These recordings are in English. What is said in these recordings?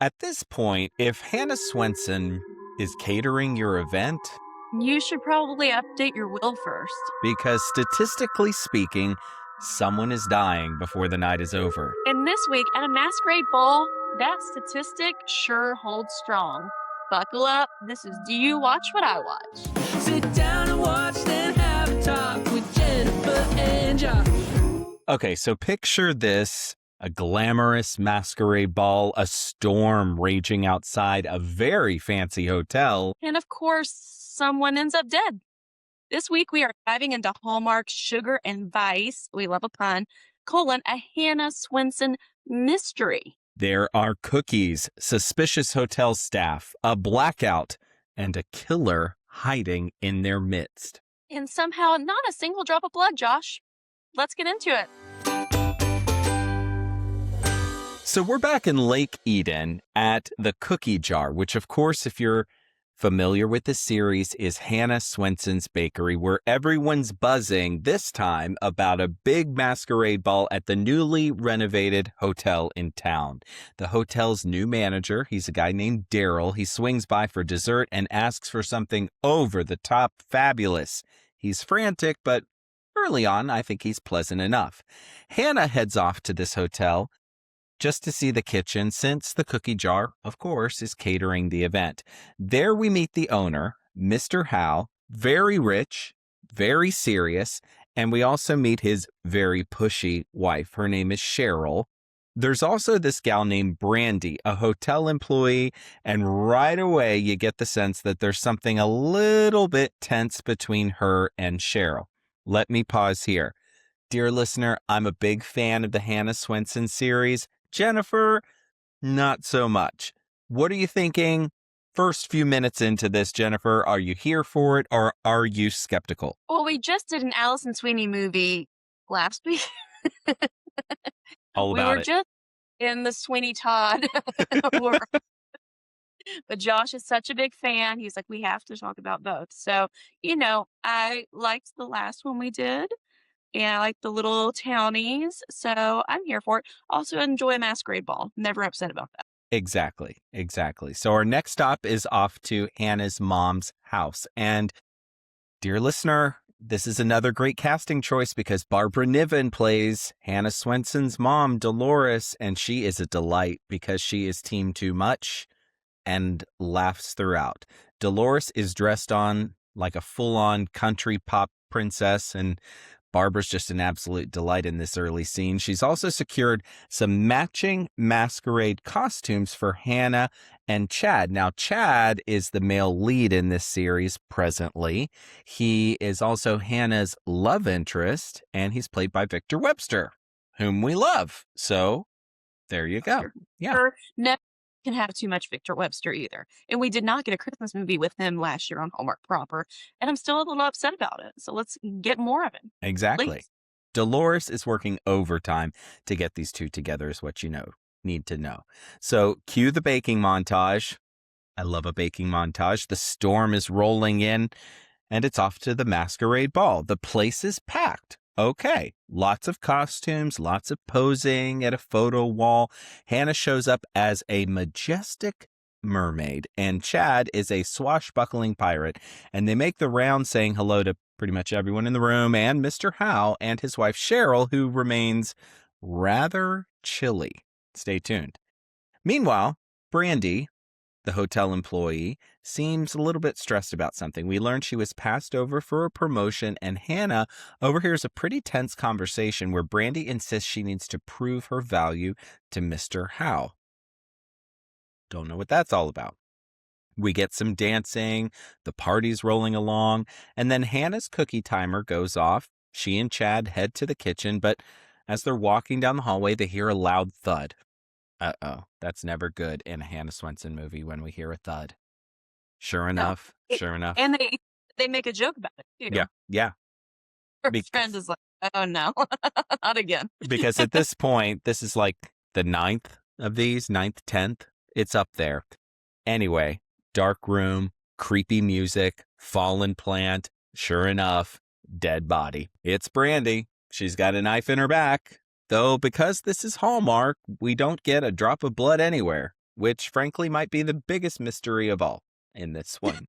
At this point, if Hannah Swensen is catering your event, You should probably update your will first. because statistically speaking, someone is dying before the night is over. And this week at a masquerade ball, that statistic sure holds strong. Buckle up. This is Do You Watch What I Watch? Sit down and watch, then have a talk with Jennifer and Josh. Okay, so picture this, a glamorous masquerade ball, a storm raging outside a very fancy hotel. And of course, someone ends up dead. This week we are diving into Hallmark Sugar and Vice, we love a pun, a Hannah Swensen Mystery. There are cookies, suspicious hotel staff, a blackout, and a killer hiding in their midst. And somehow not a single drop of blood, Josh. Let's get into it. So we're back in Lake Eden at the Cookie Jar, which, of course, if you're familiar with the series, is Hannah Swensen's Bakery, where everyone's buzzing this time about a big masquerade ball at the newly renovated hotel in town. The hotel's new manager, he's a guy named Daryl. He swings by for dessert and asks for something over the top fabulous. He's frantic, but early on, I think he's pleasant enough. Hannah heads off to this hotel just to see the kitchen, since the Cookie Jar, of course, is catering the event. There we meet the owner, Mr. Howe, very rich, very serious, and we also meet his very pushy wife. Her name is Cheryl. There's also this gal named Brandy, a hotel employee, and right away you get the sense that there's something a little bit tense between her and Cheryl. Let me pause here. Dear listener, I'm a big fan of the Hannah Swensen series. Jennifer, not so much. What are you thinking first few minutes into this, Jennifer? Are you here for it, or are you skeptical? Well, we just did an Alison Sweeney movie last week. All We about were it. just in the Sweeney Todd world. But Josh is such a big fan. He's like, we have to talk about both. So, I liked the last one we did. And I like the little townies. So I'm here for it. Also enjoy a masquerade ball. Never upset about that. Exactly. So our next stop is off to Hannah's mom's house. And dear listener, this is another great casting choice because Barbara Niven plays Hannah Swensen's mom, Dolores, and she is a delight because she is team too much and laughs throughout. Dolores is dressed on like a full-on country pop princess, and Barbara's just an absolute delight in this early scene. She's also secured some matching masquerade costumes for Hannah and Chad. Now, Chad is the male lead in this series presently. He is also Hannah's love interest, and he's played by Victor Webster, whom we love. So there you go. Yeah. Never can have too much Victor Webster either. And we did not get a Christmas movie with him last year on Hallmark proper. And I'm still a little upset about it. So let's get more of him. Exactly. Please. Dolores is working overtime to get these two together is what you need to know. So cue the baking montage. I love a baking montage. The storm is rolling in and it's off to the masquerade ball. The place is packed. Okay, lots of costumes, lots of posing at a photo wall. Hannah shows up as a majestic mermaid, and Chad is a swashbuckling pirate, and they make the round saying hello to pretty much everyone in the room and Mr. Howe and his wife Cheryl, who remains rather chilly. Stay tuned. Meanwhile, Brandy, the hotel employee, seems a little bit stressed about something. We learned she was passed over for a promotion, and Hannah overhears a pretty tense conversation where Brandy insists she needs to prove her value to Mr. Howe. Don't know what that's all about. We get some dancing, the party's rolling along, and then Hannah's cookie timer goes off. She and Chad head to the kitchen, but as they're walking down the hallway, they hear a loud thud. Uh-oh, that's never good in a Hannah Swensen movie when we hear a thud. Sure enough. And they make a joke about it, too. Yeah. Her friend is like, oh, no, not again. Because at this point, this is like the ninth of these, 10th. It's up there. Anyway, dark room, creepy music, fallen plant. Sure enough, dead body. It's Brandy. She's got a knife in her back. Though because this is Hallmark, we don't get a drop of blood anywhere, which frankly might be the biggest mystery of all in this one.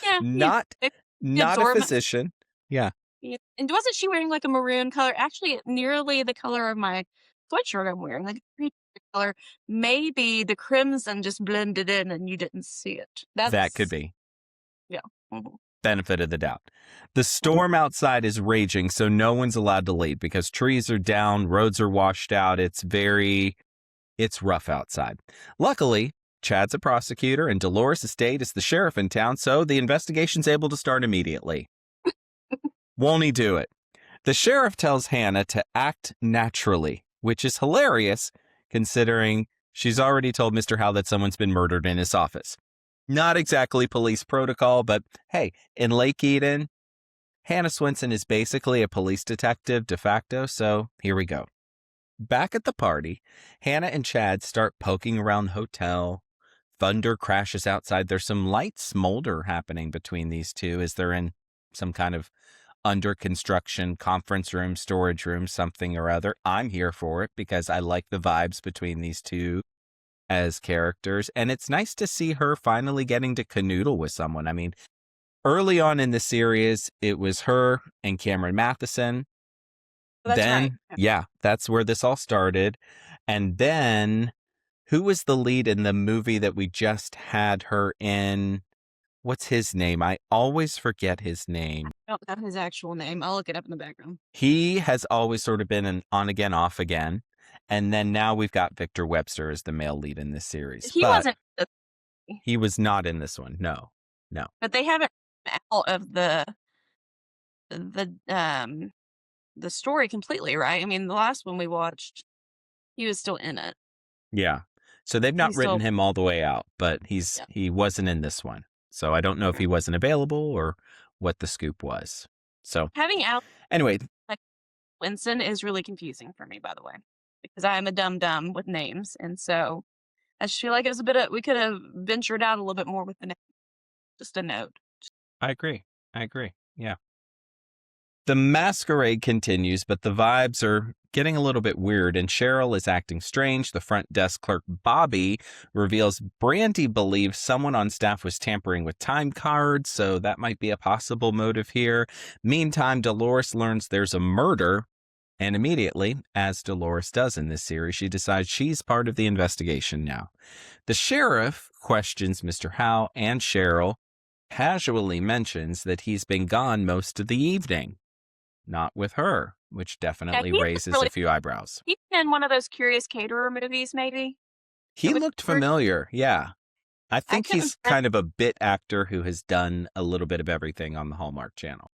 Yeah. Not a absorb it. physician. Yeah. Yeah. And wasn't she wearing like a maroon color? Actually, nearly the color of my sweatshirt I'm wearing, like a pretty color. Maybe the crimson just blended in and you didn't see it. That could be. Yeah. Mhm. Benefit of the doubt. The storm outside is raging, so no one's allowed to leave because trees are down, roads are washed out. It's rough outside. Luckily, Chad's a prosecutor and Dolores Estate is the sheriff in town, so the investigation's able to start immediately. Won't he do it? The sheriff tells Hannah to act naturally, which is hilarious considering she's already told Mr. Howe that someone's been murdered in his office. Not exactly police protocol, but hey, in Lake Eden, Hannah Swensen is basically a police detective de facto, so here we go. Back at the party, Hannah and Chad start poking around the hotel. Thunder crashes outside. There's some light smolder happening between these two as they're in some kind of under construction conference room, storage room, something or other. I'm here for it because I like the vibes between these two as characters. And it's nice to see her finally getting to canoodle with someone. I mean, early on in the series, it was her and Cameron Matheson. That's right. Yeah, that's where this all started. And then, who was the lead in the movie that we just had her in? What's his name? I always forget his name. I don't know his actual name. I'll look it up in the background. He has always sort of been an on again, off again. And then now we've got Victor Webster as the male lead in this series. He wasn't. He was not in this one. No. But they haven't out of the story completely, right? I mean, the last one we watched, he was still in it. Yeah. So they've not written him all the way out, but he wasn't in this one. So I don't know if he wasn't available or what the scoop was. So having Alison anyway, Winston is really confusing for me, by the way, because I'm a dumb with names, and so I just feel like it was we could have ventured out a little bit more with the name. Just a note. I agree. Yeah. The masquerade continues, but the vibes are getting a little bit weird, and Cheryl is acting strange. The front desk clerk, Bobby, reveals Brandy believes someone on staff was tampering with time cards, so that might be a possible motive here. Meantime, Dolores learns there's a murder, and immediately, as Dolores does in this series, she decides she's part of the investigation now. The sheriff questions Mr. Howe, and Cheryl casually mentions that he's been gone most of the evening. Not with her, which definitely raises a few eyebrows. He's in one of those Curious Caterer movies, maybe? He looked familiar, yeah. I think he's kind of a bit actor who has done a little bit of everything on the Hallmark Channel.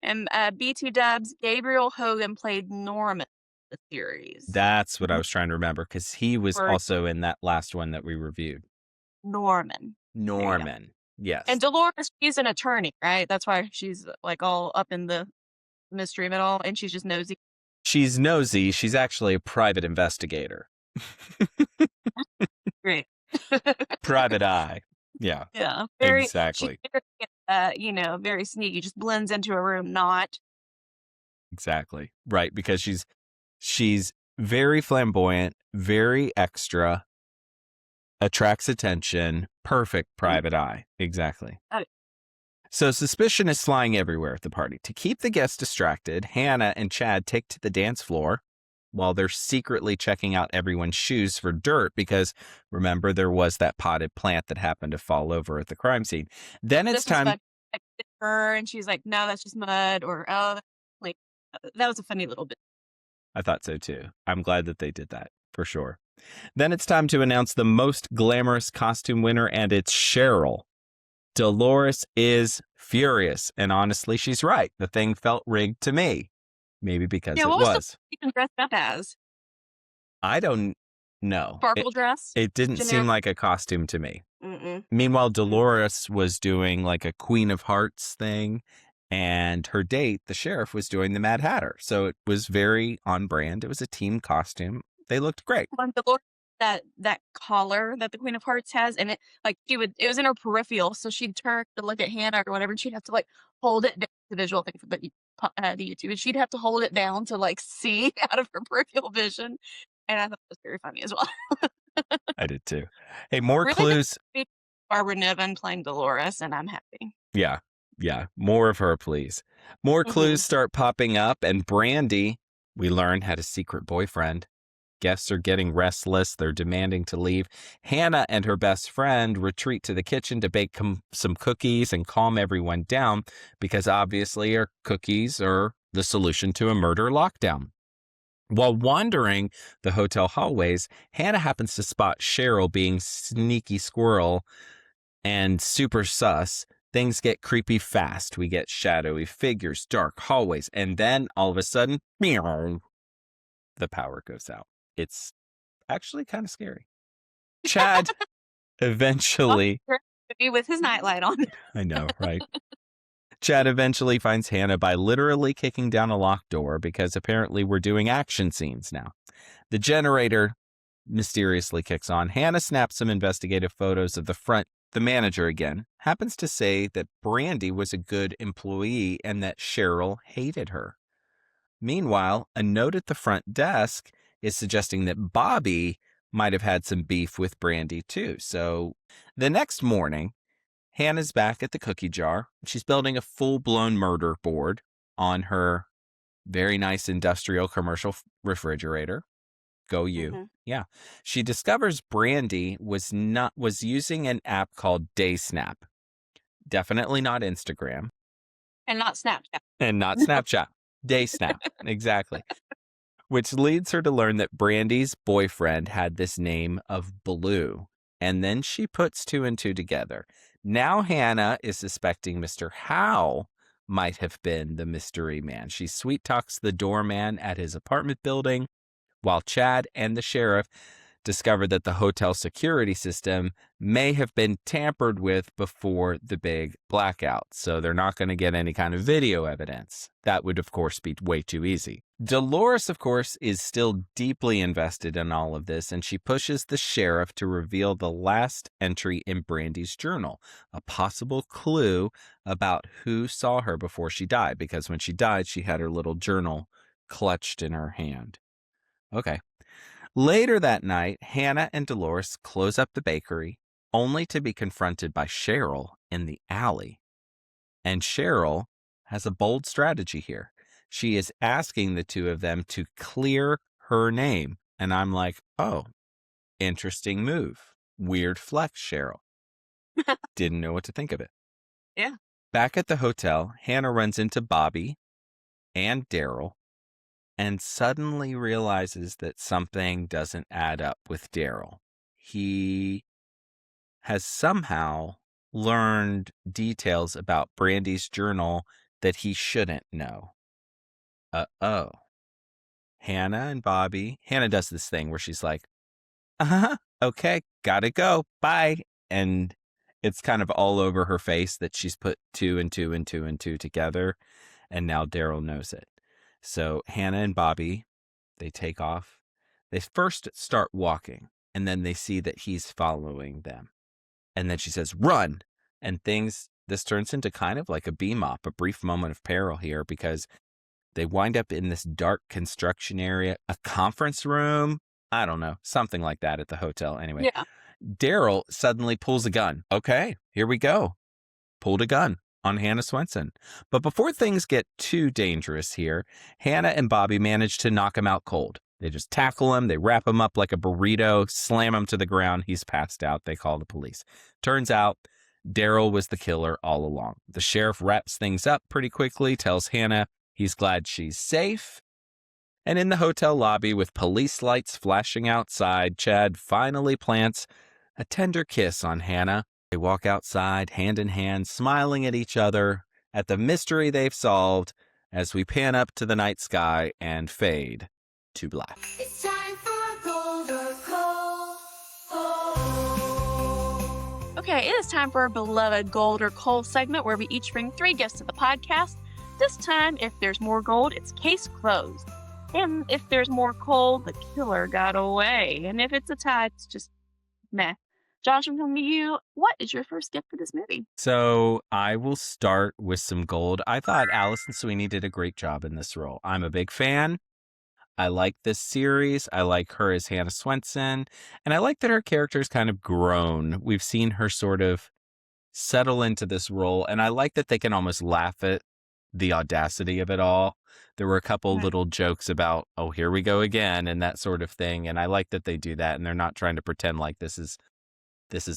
And B2 Dubs, Gabriel Hogan played Norman in the series. That's what I was trying to remember, because he was also in that last one that we reviewed. Norman. Yes. And Dolores, she's an attorney, right? That's why she's like all up in the mystery of it all, and she's just nosy. She's nosy. She's actually a private investigator. Great. Private eye. Yeah. Yeah. Exactly. Very sneaky. Just blends into a room. Not exactly right, because she's very flamboyant, very extra, attracts attention. Perfect private eye. Exactly. Okay. So suspicion is flying everywhere at the party. To keep the guests distracted, Hannah and Chad take to the dance floor while they're secretly checking out everyone's shoes for dirt because, remember, there was that potted plant that happened to fall over at the crime scene. Then it's time. And she's like, no, that's just mud. Or, that was a funny little bit. I thought so, too. I'm glad that they did that, for sure. Then it's time to announce the most glamorous costume winner, and it's Cheryl. Dolores is furious, and honestly, she's right. The thing felt rigged to me. Maybe because it was. Even dressed up as? I don't know. Sparkle dress? It didn't seem like a costume to me. Mm-mm. Meanwhile, Dolores was doing like a Queen of Hearts thing, and her date, the sheriff, was doing the Mad Hatter. So it was very on brand. It was a team costume. They looked great. When Dolores that collar that the Queen of Hearts has, and it was in her peripheral, so she'd turn to look at Hannah or whatever, and she'd have to like hold it down the visual thing for the YouTube, and she'd have to hold it down to like see out of her peripheral vision, and I thought it was very funny as well. I did too. Hey, more Really, clues. Barbara Niven playing Dolores, and I'm happy. Yeah. Yeah. More of her, please. More clues start popping up, and Brandy, we learn, had a secret boyfriend. Guests are getting restless. They're demanding to leave. Hannah and her best friend retreat to the kitchen to bake some cookies and calm everyone down because obviously our cookies are the solution to a murder lockdown. While wandering the hotel hallways, Hannah happens to spot Cheryl being sneaky squirrel and super sus. Things get creepy fast. We get shadowy figures, dark hallways, and then all of a sudden, meow, the power goes out. It's actually kind of scary. Chad eventually... with his nightlight on. I know, right? Chad eventually finds Hannah by literally kicking down a locked door because apparently we're doing action scenes now. The generator mysteriously kicks on. Hannah snaps some investigative photos of the front. The manager, again, happens to say that Brandy was a good employee and that Cheryl hated her. Meanwhile, a note at the front desk is suggesting that Bobby might have had some beef with Brandy too. So the next morning, Hannah's back at the cookie jar. She's building a full-blown murder board on her very nice industrial commercial refrigerator. Go you. Yeah. She discovers Brandy was using an app called DaySnap. Definitely not Instagram. And not Snapchat. And not Snapchat. DaySnap. Exactly. Which leads her to learn that Brandy's boyfriend had this name of Blue. And then she puts two and two together. Now Hannah is suspecting Mr. Howe might have been the mystery man. She sweet talks the doorman at his apartment building, while Chad and the sheriff discover that the hotel security system may have been tampered with before the big blackout. So they're not going to get any kind of video evidence. That would, of course, be way too easy. Dolores, of course, is still deeply invested in all of this, and she pushes the sheriff to reveal the last entry in Brandy's journal, a possible clue about who saw her before she died, because when she died, she had her little journal clutched in her hand. Okay. Later that night, Hannah and Dolores close up the bakery, only to be confronted by Cheryl in the alley. And Cheryl has a bold strategy here. She is asking the two of them to clear her name. And I'm like, oh, interesting move. Weird flex, Cheryl. Didn't know what to think of it. Yeah. Back at the hotel, Hannah runs into Bobby and Daryl and suddenly realizes that something doesn't add up with Daryl. He has somehow learned details about Brandy's journal that he shouldn't know. Uh-oh. Hannah does this thing where she's like, okay, gotta go, bye. And it's kind of all over her face that she's put two and two and two and two together, and now Daryl knows it. So Hannah and Bobby, they take off. They first start walking, and then they see that he's following them. And then she says, run! And this turns into kind of like a beam-up, a brief moment of peril here, because they wind up in this dark construction area, a conference room, I don't know, something like that at the hotel. Anyway, Yeah. Daryl suddenly pulls a gun. Okay, here we go. Pulled a gun on Hannah Swensen. But before things get too dangerous here, Hannah and Bobby manage to knock him out cold. They just tackle him, they wrap him up like a burrito, slam him to the ground. He's passed out. They call the police. Turns out Daryl was the killer all along. The sheriff wraps things up pretty quickly, tells Hannah he's glad she's safe. And in the hotel lobby, with police lights flashing outside, Chad finally plants a tender kiss on Hannah. They walk outside, hand in hand, smiling at each other, at the mystery they've solved, as we pan up to the night sky and fade to black. It's time for Gold or Coal. Okay, it is time for our beloved Gold or Coal segment where we each bring 3 gifts to the podcast. This time, if there's more gold, it's case closed. And if there's more coal, the killer got away. And if it's a tie, it's just meh. Josh, I'm coming to you. What is your first gift for this movie? So I will start with some gold. I thought Alison Sweeney did a great job in this role. I'm a big fan. I like this series. I like her as Hannah Swensen. And I like that her character's kind of grown. We've seen her sort of settle into this role. And I like that they can almost laugh at the audacity of it all. There were a couple Right. little jokes about, oh, here we go again, and that sort of thing. And I like that they do that. And they're not trying to pretend like this is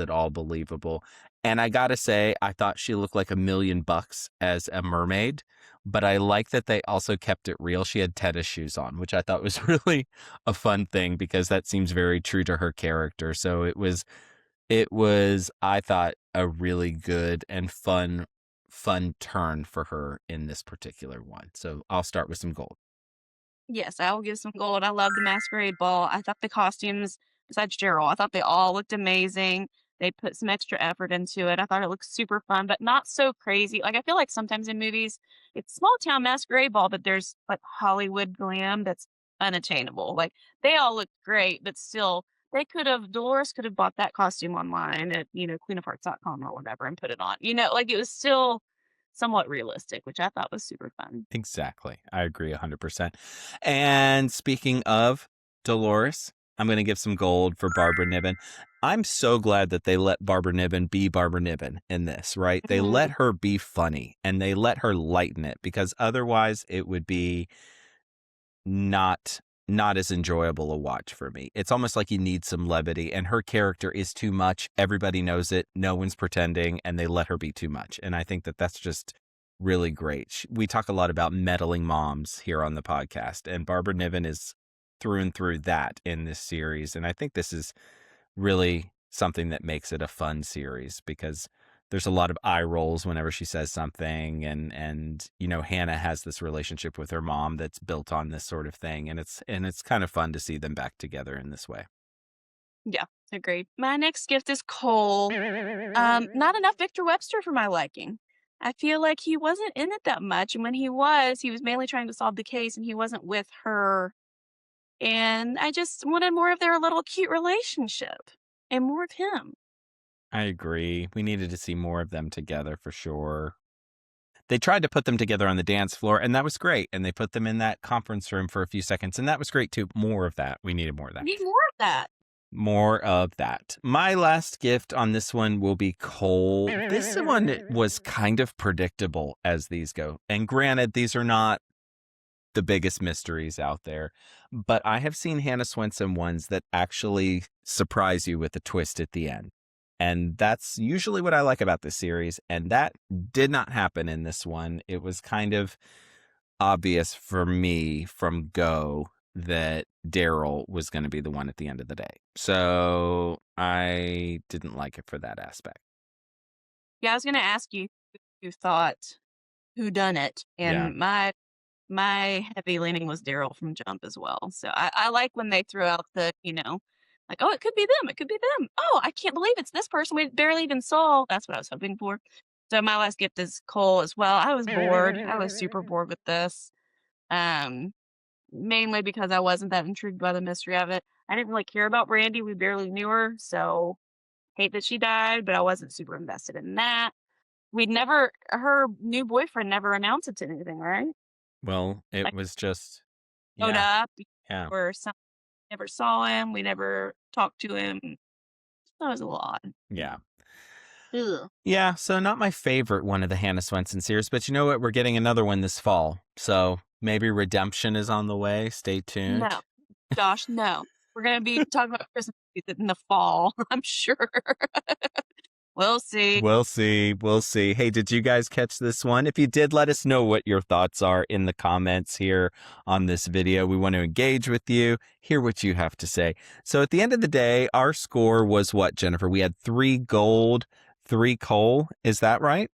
at all believable. And I gotta say, I thought she looked like $1,000,000 as a mermaid, but I like that they also kept it real. She had tennis shoes on, which I thought was really a fun thing because that seems very true to her character. So it was, I thought, a really good and fun turn for her in this particular one. So I'll start with some gold. Yes, I will give some gold. I love the masquerade ball. I thought the costumes, besides Gerald, I thought they all looked amazing. They put some extra effort into it. I thought it looked super fun, but not so crazy. Like I feel like sometimes in movies, it's small town masquerade ball, but there's like Hollywood glam that's unattainable. Like they all look great, but still Dolores could have bought that costume online at, queenofhearts.com or whatever and put it on. Like it was still somewhat realistic, which I thought was super fun. Exactly. I agree 100%. And speaking of Dolores, I'm going to give some gold for Barbara Niven. I'm so glad that they let Barbara Niven be Barbara Niven in this, right? They Mhm. let her be funny and they let her lighten it because otherwise it would be not as enjoyable a watch for me. It's almost like you need some levity and her character is too much. Everybody knows it. No one's pretending and they let her be too much. And I think that that's just really great. We talk a lot about meddling moms here on the podcast and Barbara Niven is through and through that in this series. And I think this is really something that makes it a fun series because there's a lot of eye rolls whenever she says something and Hannah has this relationship with her mom that's built on this sort of thing and it's kind of fun to see them back together in this way. Yeah, agreed. My next gift is Cole. Not enough Victor Webster for my liking. I feel like he wasn't in it that much, and when he was mainly trying to solve the case, and he wasn't with her. And I just wanted more of their little cute relationship and more of him. I agree. We needed to see more of them together for sure. They tried to put them together on the dance floor and that was great. And they put them in that conference room for a few seconds and that was great too. More of that. We needed more of that. Need more of that. More of that. My last gift on this one will be Cole. This one was kind of predictable as these go. And granted, these are not the biggest mysteries out there, but I have seen Hannah Swensen ones that actually surprise you with a twist at the end. And that's usually what I like about this series. And that did not happen in this one. It was kind of obvious for me from go that Daryl was going to be the one at the end of the day. So I didn't like it for that aspect. Yeah, I was gonna ask you if you thought who done it, Yeah. and my heavy leaning was Daryl from Jump as well. So I like when they throw out the, like, oh, it could be them, it could be them. Oh, I can't believe it's this person we barely even saw. That's what I was hoping for. So my last gift is Cole as well. I was bored. I was super bored with this. Um, Mainly because I wasn't that intrigued by the mystery of it. I didn't really care about Brandy. We barely knew her, so hate that she died, but I wasn't super invested in that. Her new boyfriend never amounted to anything, right? Well, it Like, was just, showed yeah. up, Yeah. or some never saw him. We never talked to him. That was a little odd. Yeah. Ugh. Yeah, so not my favorite one of the Hannah Swensen series, but you know what? We're getting another one this fall. So maybe redemption is on the way. Stay tuned. No, Josh, no. We're gonna be talking about Christmas movies in the fall, I'm sure. We'll see. We'll see. We'll see. Hey, did you guys catch this one? If you did, let us know what your thoughts are in the comments here on this video. We want to engage with you, hear what you have to say. So at the end of the day, our score was what, Jennifer? We had 3 gold, 3 coal. Is that right?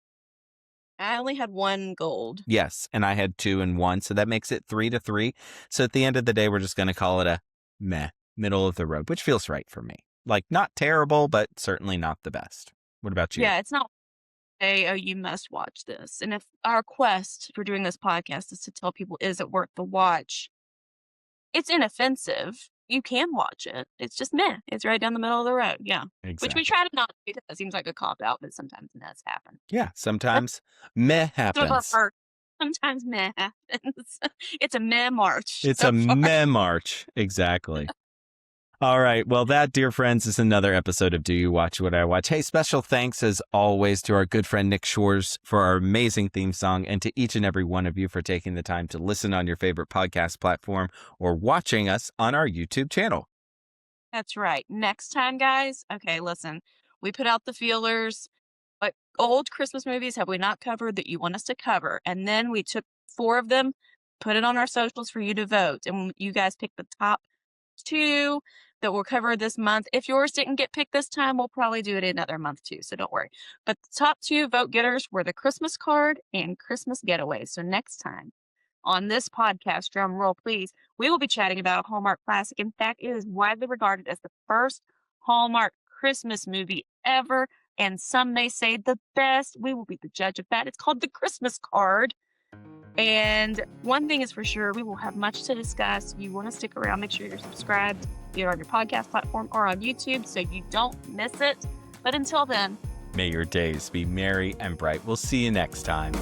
I only had 1 gold. Yes, and I had 2 and 1, so that makes it 3-3. So at the end of the day, we're just going to call it a meh, middle of the road, which feels right for me. Like, not terrible, but certainly not the best. What about you? Yeah, it's not say, oh, you must watch this. And if our quest for doing this podcast is to tell people, is it worth the watch? It's inoffensive. you can watch it. It's just meh. It's right down the middle of the road. Yeah. Which Exactly. we try to not do because that seems like a cop out, but sometimes it does happen. Yeah, sometimes meh Some of our happens. first, sometimes meh happens. It's a meh march. It's so a far. meh march. Exactly. All right. Well, that, dear friends, is another episode of Do You Watch What I Watch? Hey, special thanks as always to our good friend Nick Shores for our amazing theme song, and to each and every one of you for taking the time to listen on your favorite podcast platform or watching us on our YouTube channel. That's right. Next time, guys. Okay, listen. We put out the feelers. What old Christmas movies have we not covered that you want us to cover? And then we took 4 of them, put it on our socials for you to vote. And you guys picked the top 2 that we'll cover this month. If yours didn't get picked this time, we'll probably do it another month too. So don't worry. But the top 2 vote getters were The Christmas Card and Christmas Getaway. So next time on this podcast, drum roll please, we will be chatting about a Hallmark classic. In fact, it is widely regarded as the first Hallmark Christmas movie ever, and some may say the best. We will be the judge of that. It's called The Christmas Card. And one thing is for sure, we will have much to discuss. You want to stick around, make sure you're subscribed, either on your podcast platform or on YouTube, so you don't miss it. But until then, May your days be merry and bright. We'll see you next time.